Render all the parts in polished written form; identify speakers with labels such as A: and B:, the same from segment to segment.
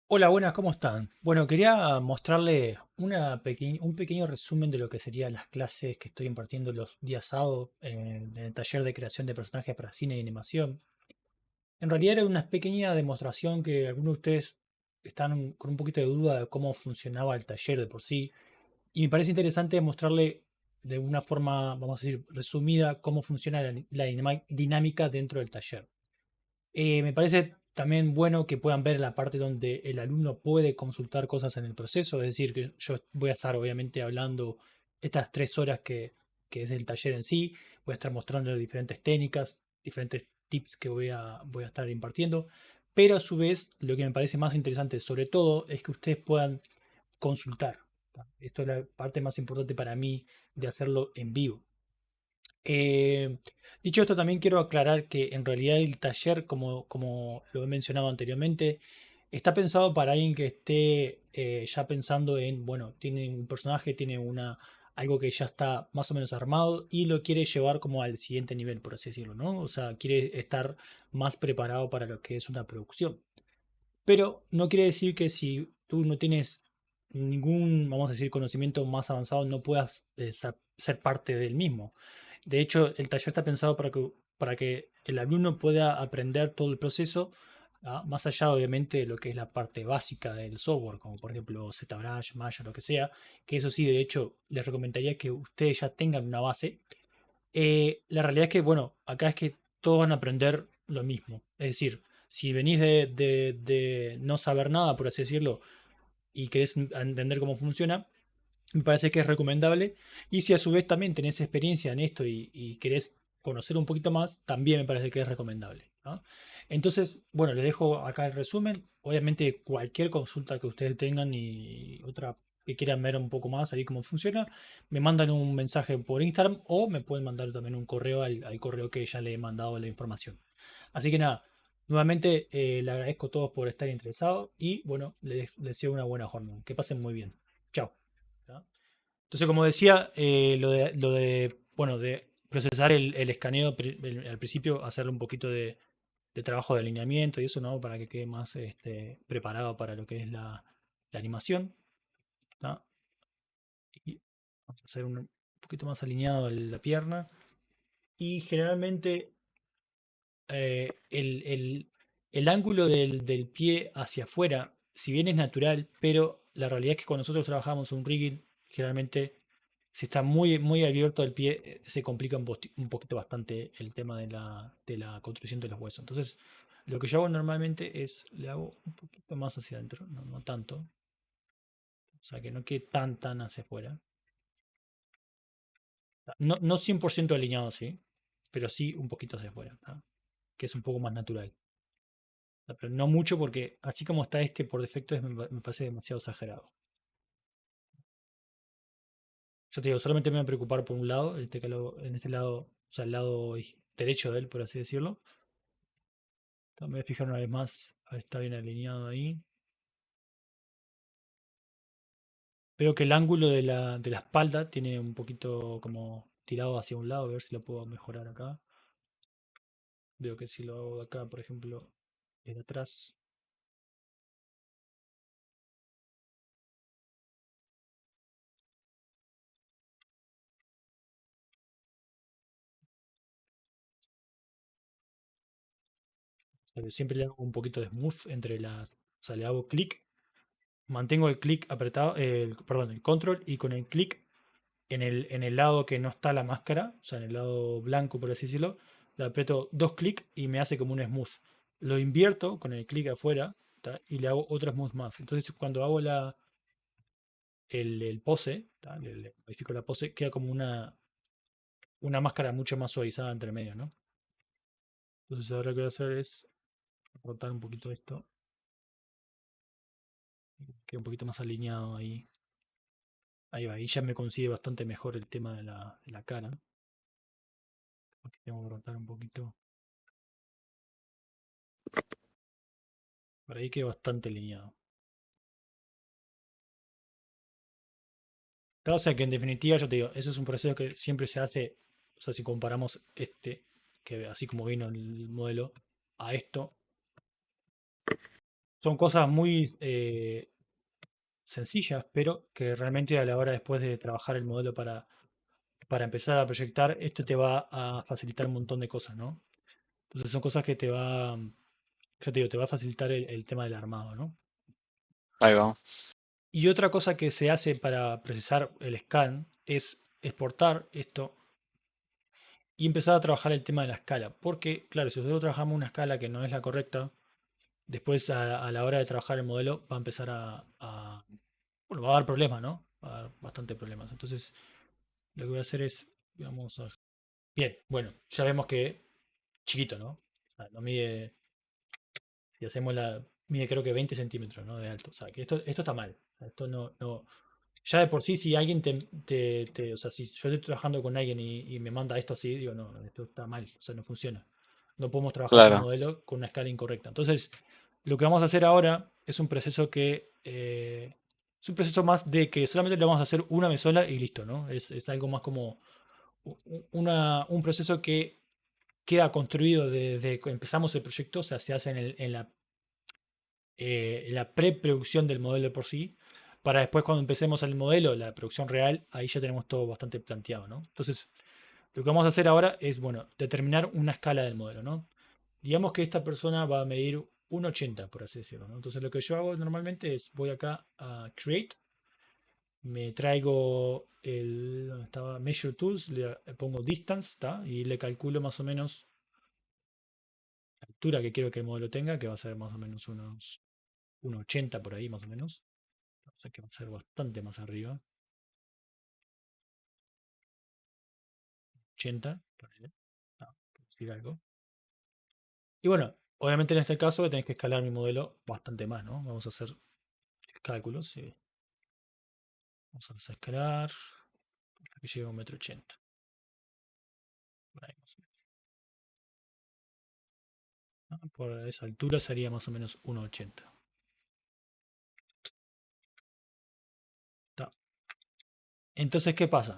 A: Hola, buenas, ¿cómo están? Bueno, quería mostrarle un pequeño resumen de lo que serían las clases que estoy impartiendo los días sábados en el taller de creación de personajes para cine y animación. En realidad era una pequeña demostración que algunos de ustedes están con un poquito de duda de cómo funcionaba el taller de por sí. Y me parece interesante mostrarle de una forma, vamos a decir, resumida, cómo funciona la dinámica dentro del taller. Me parece también bueno que puedan ver la parte donde el alumno puede consultar cosas en el proceso, es decir, que yo voy a estar obviamente hablando estas 3 horas que es el taller en sí, voy a estar mostrando diferentes técnicas, diferentes tips que voy a estar impartiendo, pero a su vez lo que me parece más interesante sobre todo es que ustedes puedan consultar. Esto es la parte más importante para mí de hacerlo en vivo. Eh, Dicho esto, también quiero aclarar que en realidad el taller, como lo he mencionado anteriormente, está pensado para alguien que esté ya pensando en, bueno, tiene un personaje, tiene algo que ya está más o menos armado y lo quiere llevar como al siguiente nivel, por así decirlo, ¿no? O sea, quiere estar más preparado para lo que es una producción. Pero no quiere decir que si tú no tienes ningún, vamos a decir, conocimiento más avanzado, no puedas ser parte del mismo. De hecho, el taller está pensado para que el alumno pueda aprender todo el proceso, más allá, obviamente, de lo que es la parte básica del software, como por ejemplo ZBrush, Maya, lo que sea, que eso sí, de hecho, les recomendaría que ustedes ya tengan una base. La realidad es que, bueno, acá es que todos van a aprender lo mismo. Es decir, si venís de no saber nada, por así decirlo, y querés entender cómo funciona, me parece que es recomendable. Y si a su vez también tenés experiencia en esto y querés conocer un poquito más, también me parece que es recomendable, ¿no? Entonces, bueno, les dejo acá el resumen. Obviamente, cualquier consulta que ustedes tengan y otra que quieran ver un poco más ahí cómo funciona, me mandan un mensaje por Instagram o me pueden mandar también un correo al correo que ya le he mandado la información. Así que nada, nuevamente le agradezco a todos por estar interesados y bueno, les deseo una buena jornada. Que pasen muy bien. Chao. Entonces, como decía, bueno, de procesar el escaneo al principio, hacerle un poquito de trabajo de alineamiento y eso, ¿no? Para que quede más preparado para lo que es la animación, ¿no? Y vamos a hacer un poquito más alineado la pierna. Y generalmente el ángulo del pie hacia afuera, si bien es natural, pero la realidad es que cuando nosotros trabajamos un rigging, generalmente si está muy, muy abierto el pie, se complica un poquito bastante el tema de la construcción de los huesos. Entonces, lo que yo hago normalmente es le hago un poquito más hacia adentro, no tanto. O sea, que no quede tan hacia afuera. No 100% alineado, sí, pero sí un poquito hacia afuera, ¿tá? Que es un poco más natural. Pero no mucho porque así como está este por defecto me parece demasiado exagerado. Yo te digo, solamente me voy a preocupar por un lado, en este lado, o sea, el lado derecho de él, por así decirlo. Me voy a fijar una vez más, a ver si está bien alineado ahí. Veo que el ángulo de la espalda tiene un poquito como tirado hacia un lado, a ver si lo puedo mejorar acá. Veo que si lo hago de acá, por ejemplo, desde atrás, o sea, que siempre le hago un poquito de smooth entre las, o sea, le hago clic, mantengo el clic apretado, perdón, el control y con el clic en el lado que no está la máscara, o sea, en el lado blanco, por así decirlo, le aprieto dos clics y me hace como un smooth. Lo invierto con el clic afuera, ¿tá? Y le hago otro smooth más. Entonces, cuando hago el pose, ¿tá? Le modifico la pose, queda como una máscara mucho más suavizada entre medio, ¿no? Entonces, ahora lo que voy a hacer es rotar un poquito esto, queda un poquito más alineado ahí. Ahí va, ahí ya me consigue bastante mejor el tema de la cara. Porque tengo que rotar un poquito. Por ahí queda bastante alineado. Claro, o sea que en definitiva, yo te digo, eso es un proceso que siempre se hace, o sea, si comparamos que así como vino el modelo, a esto, son cosas muy sencillas, pero que realmente a la hora después de trabajar el modelo para empezar a proyectar, esto te va a facilitar un montón de cosas, ¿no? Entonces son cosas que te va, ya te digo, te va a facilitar el tema del armado, ¿no?
B: Ahí va.
A: Y otra cosa que se hace para procesar el scan es exportar esto y empezar a trabajar el tema de la escala. Porque, claro, si nosotros trabajamos una escala que no es la correcta, después a la hora de trabajar el modelo va a empezar bueno, va a dar problemas, ¿no? Va a dar bastante problemas. Entonces, lo que voy a hacer es, vamos a... Bien, bueno, ya vemos que chiquito, ¿no? O sea, no mide, si hacemos mide creo que 20 centímetros, ¿no? De alto. O sea, que esto está mal. O sea, esto no, ya de por sí, si alguien o sea, si yo estoy trabajando con alguien y me manda esto así, digo, no, esto está mal, o sea, no funciona. No podemos trabajar con un
B: Claro,
A: modelo con una escala incorrecta. Entonces, lo que vamos a hacer ahora es un proceso es un proceso más de que solamente le vamos a hacer una vez sola y listo, ¿no? Es algo más como un proceso que queda construido desde que empezamos el proyecto, o sea, se hace en la preproducción del modelo de por sí, para después cuando empecemos el modelo, la producción real, ahí ya tenemos todo bastante planteado, ¿no? Entonces, lo que vamos a hacer ahora es, bueno, determinar una escala del modelo, ¿no? Digamos que esta persona va a medir 1,80, por así decirlo, ¿no? Entonces, lo que yo hago normalmente es, voy acá a Create, me traigo donde estaba Measure Tools, le pongo Distance, ¿está? Y le calculo más o menos la altura que quiero que el modelo tenga, que va a ser más o menos unos 1,80 por ahí, más o menos. O sea que va a ser bastante más arriba. 80, ponele. Por decir algo. Y bueno, obviamente en este caso tenéis que escalar mi modelo bastante más, ¿no? Vamos a hacer cálculos. Vamos a escalar hasta que llegue a 1,80 m. Por ahí más o menos, ¿no? Por esa altura sería más o menos 1,80. Entonces, ¿qué pasa?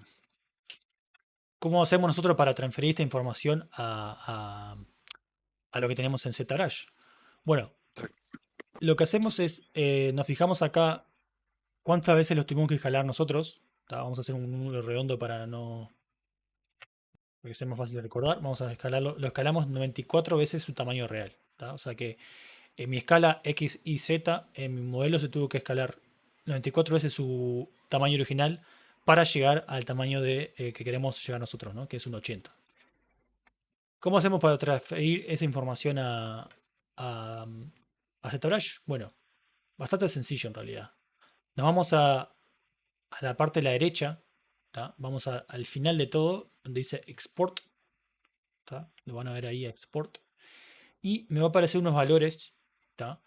A: ¿Cómo hacemos nosotros para transferir esta información a lo que tenemos en ZBrush? Bueno, lo que hacemos es, nos fijamos acá cuántas veces los tuvimos que escalar nosotros. Vamos a hacer un número redondo para que sea más fácil de recordar. Vamos a escalarlo. Lo escalamos 94 veces su tamaño real. O sea que en mi escala X, Y, Z, en mi modelo se tuvo que escalar 94 veces su tamaño original para llegar al tamaño que queremos llegar nosotros, ¿no? Que es un 80. ¿Cómo hacemos para transferir esa información a, a ZBrush? Bueno, bastante sencillo en realidad. Nos vamos a la parte de la derecha, ¿tá? Vamos al final de todo, donde dice Export, ¿tá? Lo van a ver ahí, Export. Y me va a aparecer unos valores, ¿tá?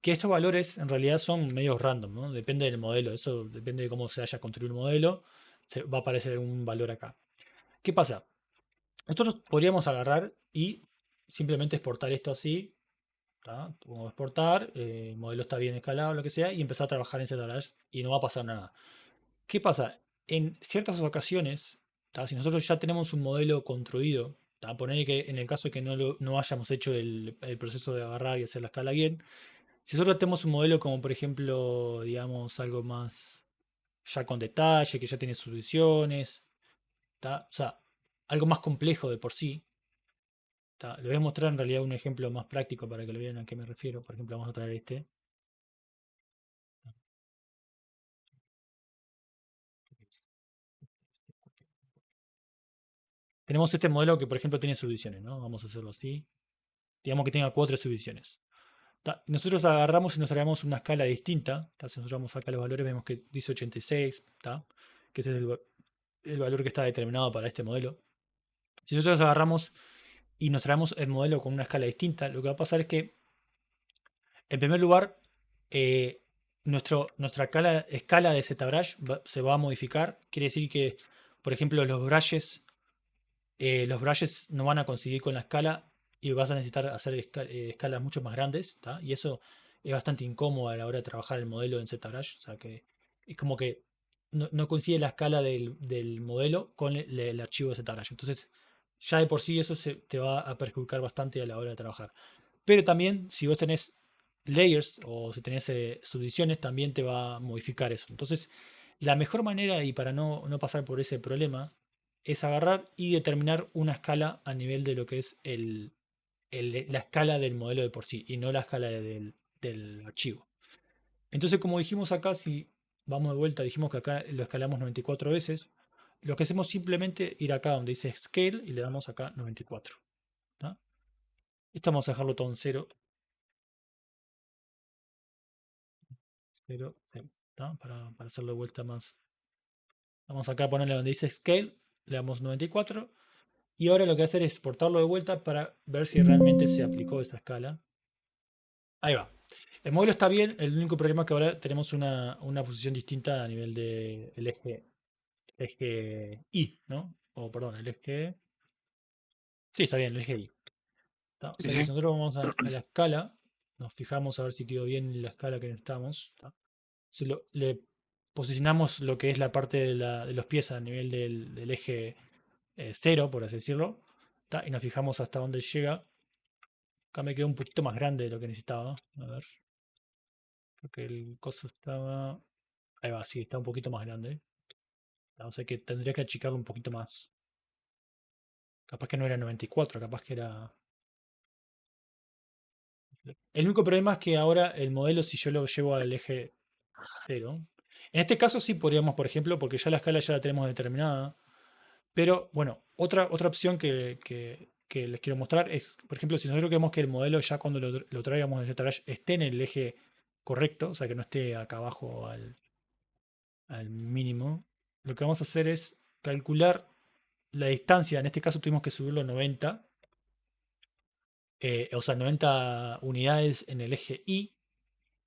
A: Que estos valores en realidad son medios random, ¿no? Depende del modelo, eso depende de cómo se haya construido el modelo, se va a aparecer un valor acá. ¿Qué pasa? Nosotros podríamos agarrar y simplemente exportar esto así, ¿tá? Como exportar, el modelo está bien escalado, lo que sea, y empezar a trabajar en ZBrush y no va a pasar nada. ¿Qué pasa? En ciertas ocasiones, ¿tá? Si nosotros ya tenemos un modelo construido, ¿tá? Poner que en el caso de que no hayamos hecho el proceso de agarrar y hacer la escala bien, si nosotros tenemos un modelo como por ejemplo, digamos, algo más ya con detalle, que ya tiene soluciones, ¿tá? O sea, algo más complejo de por sí, ¿tá? Le voy a mostrar en realidad un ejemplo más práctico para que lo vean a qué me refiero. Por ejemplo, vamos a traer este. Tenemos este modelo que, por ejemplo, tiene subdivisiones, ¿no? Vamos a hacerlo así. Digamos que tenga 4 subdivisiones. Nosotros agarramos y nos traemos una escala distinta. Si nosotros vamos acá los valores, vemos que dice 86, que ese es el valor que está determinado para este modelo. Si nosotros agarramos y nos traemos el modelo con una escala distinta, lo que va a pasar es que, en primer lugar, eh, nuestra escala de ZBrush se va a modificar. Quiere decir que, por ejemplo, los brushes no van a conseguir con la escala y vas a necesitar hacer escalas mucho más grandes, ¿tá? Y eso es bastante incómodo a la hora de trabajar el modelo en ZBrush, o sea que es como que no coincide la escala del modelo con el archivo de ZBrush. Entonces, ya de por sí eso te va a perjudicar bastante a la hora de trabajar. Pero también, si vos tenés layers o si tenés subdivisiones, también te va a modificar eso. Entonces, la mejor manera, y para no pasar por ese problema, es agarrar y determinar una escala a nivel de lo que es la escala del modelo de por sí y no la escala del archivo. Entonces, como dijimos acá, si vamos de vuelta, dijimos que acá lo escalamos 94 veces. Lo que hacemos simplemente ir acá donde dice Scale y le damos acá 94. ¿Tá? Esto vamos a dejarlo todo en 0. 0, para hacerlo de vuelta más. Vamos acá a ponerle donde dice Scale, le damos 94. Y ahora lo que voy a hacer es exportarlo de vuelta para ver si realmente se aplicó esa escala. Ahí va. El modelo está bien, el único problema es que ahora tenemos una posición distinta a nivel del eje Y, ¿no? O perdón, el eje. Sí, está bien, el eje Y. ¿Tá? O
B: Sí,
A: sea que si
B: sí.
A: nosotros vamos a la escala, nos fijamos a ver si quedó bien la escala que necesitamos. ¿Tá? Si le posicionamos lo que es la parte de los pies a nivel del eje 0, por así decirlo, ¿tá? Y nos fijamos hasta dónde llega. Acá me quedó un poquito más grande de lo que necesitaba. A ver, porque el coso estaba. Ahí va, sí, está un poquito más grande. O sea que tendría que achicarlo un poquito más. Capaz que no era 94, capaz que era. El único problema es que ahora el modelo, si yo lo llevo al eje 0, en este caso sí podríamos, por ejemplo, porque ya la escala ya la tenemos determinada. Pero bueno, otra opción que les quiero mostrar es, por ejemplo, si nosotros queremos que el modelo ya cuando lo traigamos de ZBrush esté en el eje correcto, o sea que no esté acá abajo al mínimo, lo que vamos a hacer es calcular la distancia. En este caso tuvimos que subirlo a 90, o sea, 90 unidades en el eje Y.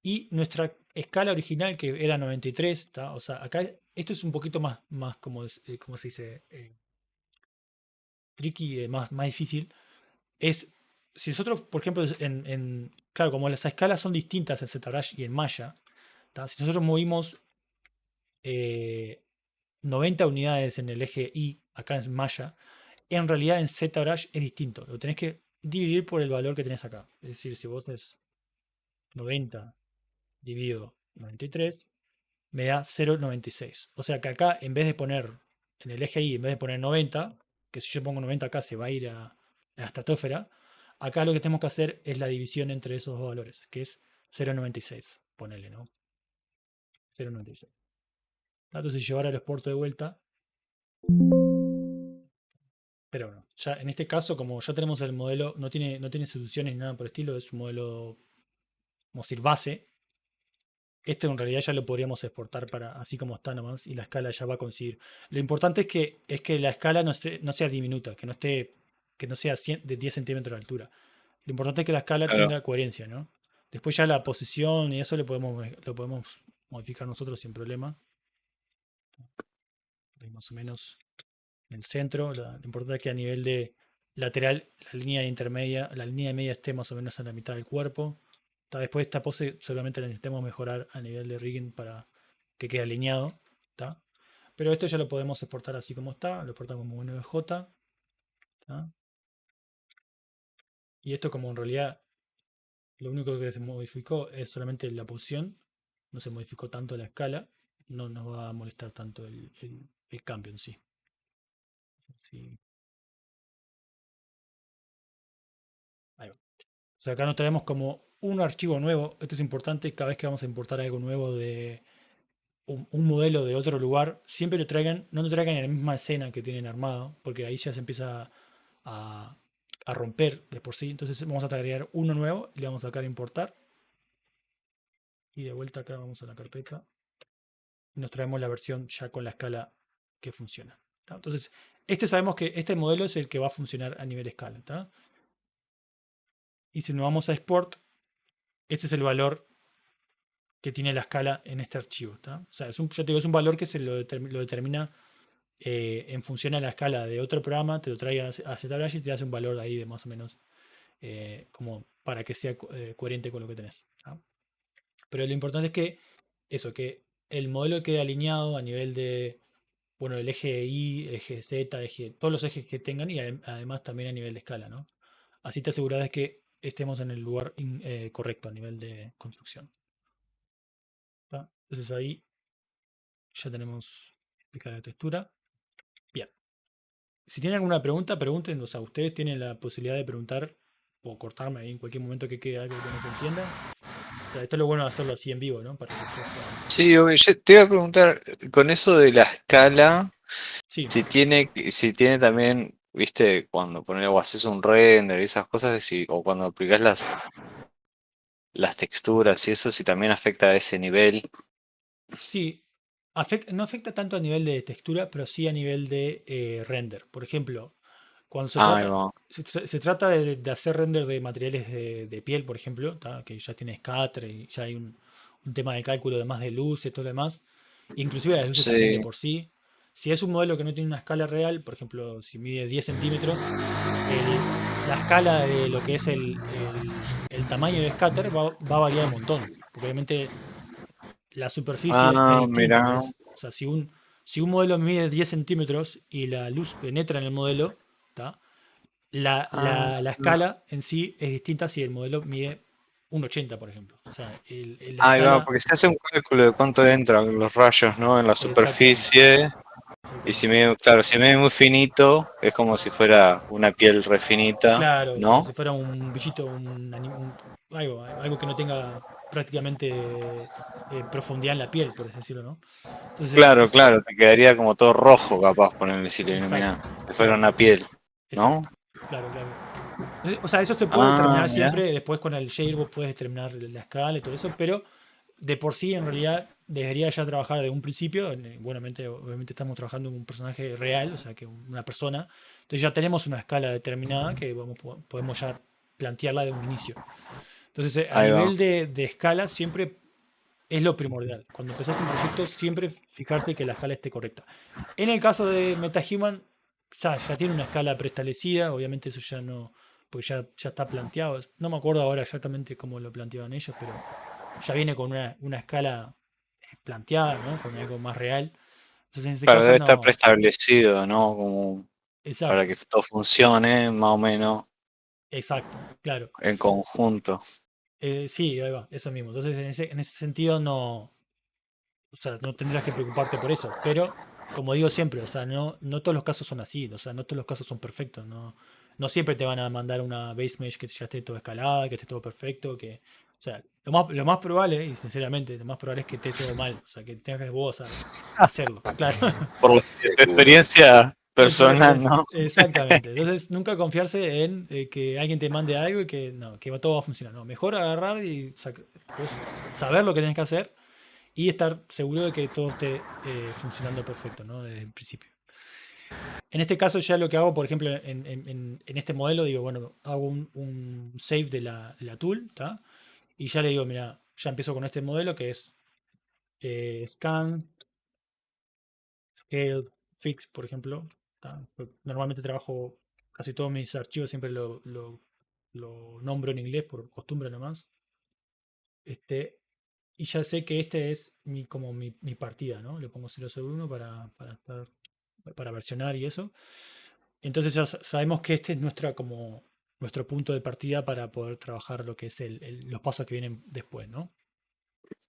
A: Y nuestra escala original, que era 93, ¿tá? O sea, acá esto es un poquito más como se dice, tricky, más difícil. Es, si nosotros, por ejemplo, claro, como las escalas son distintas en ZBrush y en Maya, ¿tá? Si nosotros movimos 90 unidades en el eje Y, acá en Maya, en realidad en ZBrush es distinto. Lo tenés que dividir por el valor que tenés acá. Es decir, si vos es 90 dividido 93, me da 0,96. O sea que acá, en vez de poner en el eje Y, en vez de poner 90, que si yo pongo 90 acá se va a ir a la estratosfera, acá lo que tenemos que hacer es la división entre esos dos valores, que es 0,96. Ponele, ¿no? 0,96. Entonces, si llevar al exporto de vuelta. Pero bueno, ya en este caso, como ya tenemos el modelo, no tiene soluciones ni nada por el estilo, es un modelo, vamos a decir, base. Este en realidad ya lo podríamos exportar para así como está nomás y la escala ya va a coincidir. Lo importante es que la escala no sea diminuta, que no sea de 10 centímetros de altura. Lo importante es que la escala
B: Claro.
A: tenga coherencia, ¿no? Después ya la posición y eso lo podemos modificar nosotros sin problema. Ahí más o menos en el centro. Lo importante es que a nivel de lateral, la línea de media esté más o menos en la mitad del cuerpo. Después esta pose seguramente la necesitemos mejorar a nivel de rigging para que quede alineado. ¿Tá? Pero esto ya lo podemos exportar así como está. Lo exportamos como NVJ. ¿Tá? Y esto como en realidad lo único que se modificó es solamente la posición. No se modificó tanto la escala. No nos va a molestar tanto el cambio en sí. Sí. Ahí va. O sea, acá nos traemos como un archivo nuevo. Esto es importante cada vez que vamos a importar algo nuevo de un modelo de otro lugar. Siempre no lo traigan en la misma escena que tienen armado, porque ahí ya se empieza a, a romper de por sí. Entonces vamos a agregar uno nuevo y le vamos a sacar importar. Y de vuelta acá vamos a la carpeta. Y nos traemos la versión ya con la escala que funciona. ¿Tá? Entonces, sabemos que este modelo es el que va a funcionar a nivel escala. ¿Tá? Y si nos vamos a export, este es el valor que tiene la escala en este archivo. ¿Tá? O sea, ya te digo, es un valor que lo determina en función a la escala de otro programa, te lo trae a ZBrush y te hace un valor ahí de más o menos como para que sea coherente con lo que tenés. ¿tá? Pero lo importante es que el modelo quede alineado a nivel de, bueno, el eje Y, eje Z, todos los ejes que tengan y además también a nivel de escala, ¿no? Así te aseguras de que estemos en el lugar correcto a nivel de construcción. ¿Tá? Entonces ahí ya tenemos explicada la textura. Bien. Si tienen alguna pregunta, pregunten. O sea, ustedes tienen la posibilidad de preguntar o cortarme ahí en cualquier momento que quede algo que no se entienda. O sea, esto es lo bueno de hacerlo así en vivo, ¿no? Para que todos puedan.
B: Sí, obvio, yo te iba a preguntar, con eso de la escala,
A: Sí,
B: si tiene también, viste, cuando pones o haces un render y esas cosas, o cuando aplicas las texturas y eso, si también afecta a ese nivel.
A: sí. No afecta tanto a nivel de textura, pero sí a nivel de render. Por ejemplo, cuando se
B: Ahí
A: trata,
B: va.
A: se trata de hacer render de materiales de piel, por ejemplo, ¿tá? Que ya tiene scatter y ya hay un tema de cálculo además de luces y todo lo demás. Inclusive las luces también de
B: Sí.
A: por sí. Si es un modelo que no tiene una escala real, por ejemplo, si mide 10 centímetros, la escala de lo que es el tamaño del scatter va a variar un montón. Porque obviamente la superficie es
B: Ah,
A: distinta.
B: mira.
A: Entonces, o sea, si un modelo mide 10 centímetros y la luz penetra en el modelo, ¿tá? La,
B: Ah,
A: la- la escala en sí es distinta si el modelo mide 1,80, por ejemplo. O sea, la
B: ahí va,
A: escala,
B: porque se hace un cálculo de cuánto entran los rayos, ¿no? En la
A: exactamente,
B: superficie. Y si
A: exactamente.
B: me, claro, si me muy finito, es como si fuera una piel refinita,
A: Claro, como
B: ¿no?
A: si fuera un bichito, algo que no tenga prácticamente profundidad en la piel, por así decirlo, ¿no? Entonces,
B: Claro, claro, te quedaría como todo rojo capaz ponerle si lo
A: exacto,
B: iluminás. Si fuera
A: claro,
B: una piel, ¿no?
A: exacto, claro, claro. O sea, eso se puede
B: Ah,
A: determinar
B: mira.
A: siempre, después con el shader vos puedes determinar la escala y todo eso, pero de por sí en realidad debería ya trabajar de un principio, buenamente, obviamente estamos trabajando en un personaje real, o sea, que una persona, entonces ya tenemos una escala determinada que podemos ya plantearla de un inicio. Entonces, a
B: Ahí va.
A: nivel de escala siempre es lo primordial. Cuando empezaste un proyecto, siempre fijarse que la escala esté correcta. En el caso de MetaHuman, ya tiene una escala preestablecida, obviamente eso ya no, pues ya está planteado. No me acuerdo ahora exactamente cómo lo planteaban ellos, pero ya viene con una escala planteada, ¿no? Con algo más real. Entonces, en ese
B: Claro,
A: caso
B: debe estar
A: no.
B: preestablecido, ¿no? Como para que
A: Exacto,
B: todo funcione más o menos
A: exacto, claro.
B: en conjunto.
A: Sí, ahí va, eso mismo. Entonces, en ese sentido no. O sea, no tendrás que preocuparte por eso. Pero, como digo siempre, o sea, no todos los casos son así. O sea, no todos los casos son perfectos. No siempre te van a mandar una base mesh que ya esté todo escalada, que esté todo perfecto. O sea, lo más probable, y sinceramente, lo más probable es que esté todo mal. O sea, que tengas que vos hacerlo. Claro.
B: Por la experiencia
A: Por
B: personal, ¿no?
A: exactamente. Entonces, nunca confiarse en que alguien te mande algo y que no, que todo va a funcionar. No, mejor agarrar y vos saber lo que tenés que hacer y estar seguro de que todo esté funcionando perfecto, ¿no? Desde el principio. En este caso ya lo que hago, por ejemplo, en este modelo, digo, bueno, hago un save de la tool, ¿tá? Y ya le digo, mira, ya empiezo con este modelo que es scan, scale, fix, por ejemplo. ¿Tá? Normalmente trabajo casi todos mis archivos, siempre lo nombro en inglés por costumbre nomás. Este, y ya sé que este es como mi partida, ¿no? Le pongo 001 para versionar y eso. Entonces ya sabemos que este es como nuestro punto de partida para poder trabajar lo que es los pasos que vienen después, ¿no?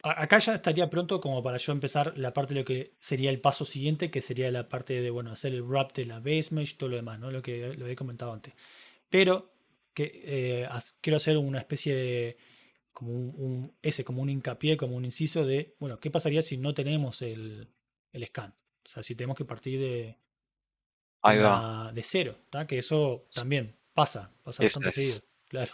A: Acá ya estaría pronto como para yo empezar la parte de lo que sería el paso siguiente, que sería la parte de, bueno, hacer el wrap de la base mesh, todo lo demás, ¿no? Lo que lo he comentado antes. Pero que quiero hacer una especie de como como un hincapié, como un inciso de, bueno, ¿qué pasaría si no tenemos el scan? O sea, si tenemos que partir
B: Ahí va.
A: de cero, ¿tá? Que eso también pasa
B: Esa
A: bastante seguido,
B: es.
A: claro.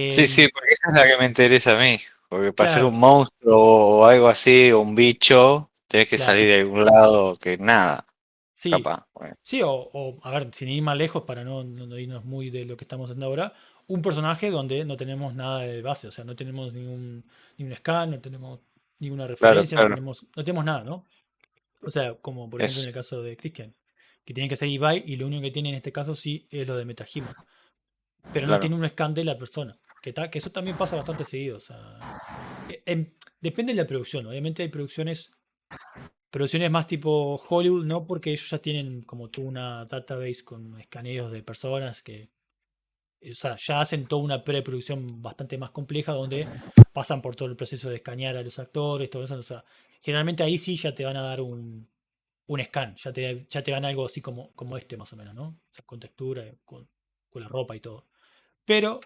B: Sí,
A: Em,
B: sí, porque esa es la que me interesa a mí. Porque para ser
A: claro,
B: un monstruo o algo así, o un bicho, tenés que
A: claro.
B: salir de algún lado que nada,
A: Sí,
B: capaz. Bueno,
A: sí, a ver, sin ir más lejos para no irnos muy de lo que estamos haciendo ahora, un personaje donde no tenemos nada de base, o sea, no tenemos ningún scan, no tenemos ninguna
B: claro,
A: referencia, no
B: claro.
A: tenemos, no tenemos nada, ¿no? O sea, como por ejemplo en
B: Es,
A: el caso de Christian, que tiene que ser Ibai y lo único que tiene en este caso sí es lo de MetaHuman, pero no
B: claro.
A: tiene un scan de la persona, que eso también pasa bastante seguido, o sea, depende de la producción, obviamente hay producciones más tipo Hollywood, no porque ellos ya tienen como tú una database con escaneos de personas O sea, ya hacen toda una preproducción bastante más compleja donde pasan por todo el proceso de escanear a los actores, todo eso. O sea, generalmente ahí sí ya te van a dar un scan, ya te dan algo así como este más o menos, ¿no? O sea, con textura, con la ropa y todo. Pero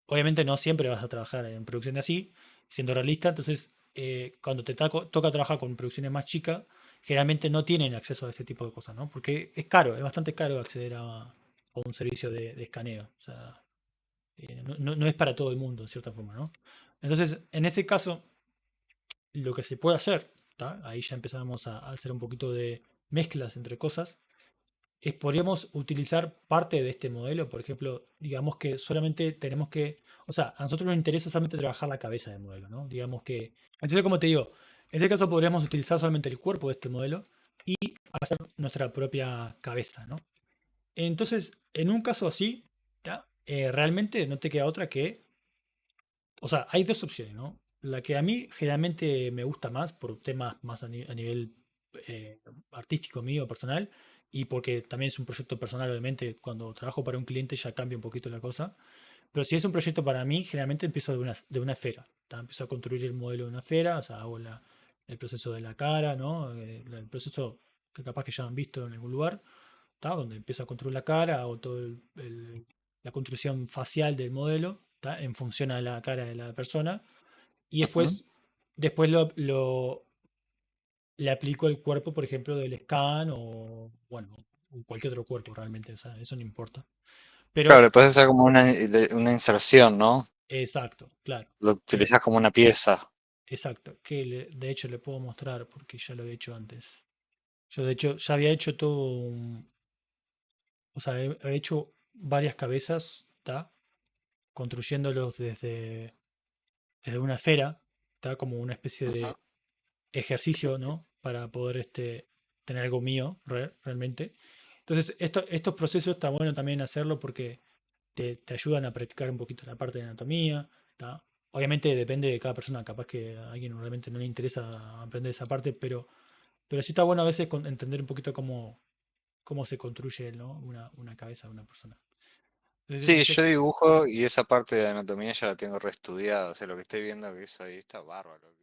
A: obviamente no siempre vas a trabajar en producciones así, siendo realista, entonces cuando te toca trabajar con producciones más chicas, generalmente no tienen acceso a este tipo de cosas, ¿no? Porque es caro, es bastante caro acceder a un servicio de escaneo. O sea, no es para todo el mundo, en cierta forma, ¿no? Entonces, en ese caso, lo que se puede hacer, ¿tá? Ahí ya empezamos a hacer un poquito de mezclas entre cosas, es podríamos utilizar parte de este modelo, por ejemplo, digamos que solamente tenemos que, o sea, a nosotros nos interesa solamente trabajar la cabeza del modelo, ¿no? Digamos que, entonces como te digo, en ese caso podríamos utilizar solamente el cuerpo de este modelo y hacer nuestra propia cabeza, ¿no? Entonces, en un caso así, ¿tá? Realmente no te queda otra que, o sea, hay dos opciones, ¿no? La que a mí generalmente me gusta más por temas más a nivel eh, artístico mío, personal, y porque también es un proyecto personal, obviamente, cuando trabajo para un cliente ya cambia un poquito la cosa. Pero si es un proyecto para mí, generalmente empiezo de una esfera. ¿Tá? Empiezo a construir el modelo de una esfera, o sea, hago el proceso de la cara, ¿no? El proceso que capaz que ya han visto en algún lugar, ¿tá? Donde empiezo a construir la cara, hago todo la construcción facial del modelo, ¿tá? En función a la cara de la persona. Y
B: Ujú.
A: después le aplico el cuerpo, por ejemplo, del scan o, bueno, o cualquier otro cuerpo realmente, o sea, eso no importa.
B: Claro,
A: Pero,
B: le puedes hacer como una inserción, ¿no?
A: exacto, claro.
B: Lo
A: Que,
B: utilizas como una pieza.
A: exacto, que de hecho le puedo mostrar porque ya lo he hecho antes. Yo de hecho ya había hecho todo o sea, he hecho varias cabezas, ¿está? Construyéndolos desde una esfera, ¿está? Como una especie
B: Ujú.
A: de ejercicio, ¿no? Para poder tener algo mío realmente. Entonces, estos procesos está bueno también hacerlo porque te ayudan a practicar un poquito la parte de anatomía, ¿tá? Obviamente depende de cada persona, capaz que a alguien realmente no le interesa aprender esa parte, pero sí está bueno a veces entender un poquito cómo se construye, ¿no? Una cabeza de una persona. Entonces, en
B: Sí,
A: ese,
B: yo dibujo y esa parte de anatomía ya la tengo reestudiada. O sea, lo que estoy viendo que eso ahí está bárbaro.